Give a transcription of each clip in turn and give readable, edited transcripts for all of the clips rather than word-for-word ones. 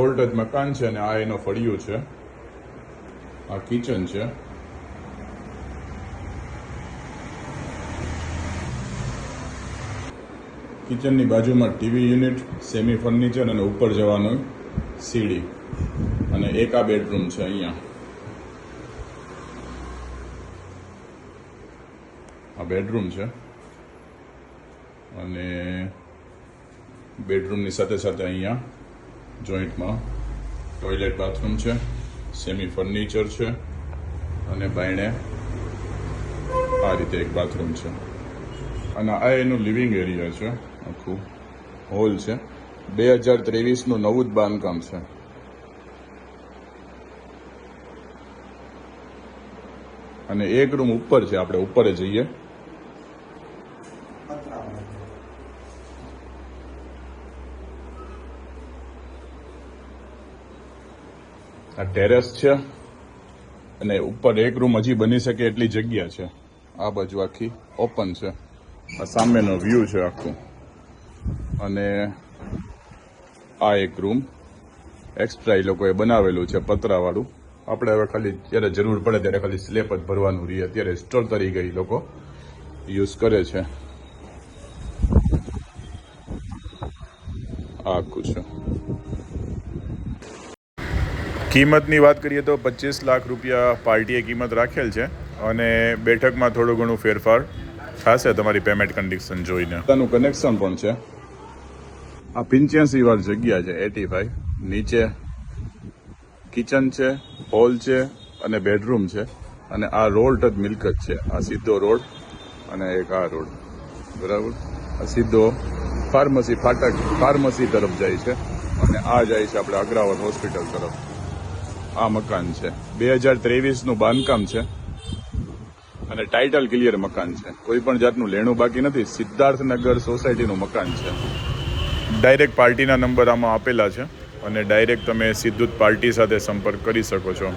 Old જ મકાન છે અને આ એનો ફળિયું છે. આ કિચન છે. કિચનની બાજુમાં ટીવી યુનિટ, સેમી ફર્નિચર અને ઉપર જવાનું સીડી અને એક આ બેડરૂમ છે. અહીંયા આ બેડરૂમ છે અને બેડરૂમની સાથે સાથે અહીંયા જોઈન્ટમાં ટોયલેટ બાથરૂમ છે, સેમી ફર્નિચર છે અને બાયણે આ રીતે એક બાથરૂમ છે. અને આ એનું લિવિંગ એરિયા છે. આખું હોલ છે. 2023નું નવું જ બાંધકામ છે. અને એક રૂમ ઉપર છે. આપણે ઉપર જઈએ. આ ટેરેસ છે અને ઉપર એક રૂમ હજી બની શકે એટલી જગ્યા છે. આ બાજુ આખી ઓપન છે. આ સામેનો વ્યૂ છે આખું. અને આ એક રૂમ એક્સ્ટ્રા એ લોકોએ બનાવેલું છે પતરાવાળું. આપણે હવે ખાલી જ્યારે જરૂર પડે ત્યારે ખાલી સ્લેબ જ ભરવાનું રહીએ. અત્યારે સ્ટોર તરીકે એ લોકો યુઝ કરે છે. આ આખું છે. કિંમતની વાત કરીએ તો 25 લાખ રૂપિયા પાર્ટીએ કિંમત રાખેલ છે અને બેઠકમાં થોડું ઘણું ફેરફાર થશે તમારી પેમેન્ટ કન્ડિશન જોઈને. પોતાનું કનેક્શન પણ છે. આ 85 વાર જગ્યા છે. 85. નીચે કિચન છે, હોલ છે અને બેડરૂમ છે. અને આ રોડ જ મિલકત છે. આ સીધો રોડ અને એક આ રોડ, બરાબર. આ સીધો ફાર્મસી ફાટક ફાર્મસી તરફ જાય છે અને આ જાય છે આપણે અગ્રાવત હોસ્પિટલ તરફ. આ મકાન છે. 2023નું બાંધકામ છે અને ટાઇટલ ક્લિયર મકાન છે. કોઈ પણ જાતનું લેણું બાકી નથી. સિદ્ધાર્થનગર સોસાયટીનું મકાન છે. ડાયરેક્ટ પાર્ટીના નંબર આમાં આપેલા છે અને ડાયરેક્ટ તમે સીધું જ પાર્ટી સાથે સંપર્ક કરી શકો છો.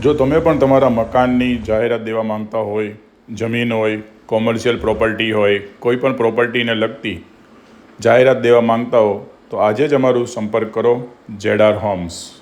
જો તમે પણ તમારા મકાનની જાહેરાત દેવા માંગતા હોય, જમીન હોય, કોમર્શિયલ પ્રોપર્ટી હોય, કોઈ પણ પ્રોપર્ટીને લગતી જાહેરાત દેવા માંગતા હો તો આજે જ અમારું સંપર્ક કરો. ZR homes.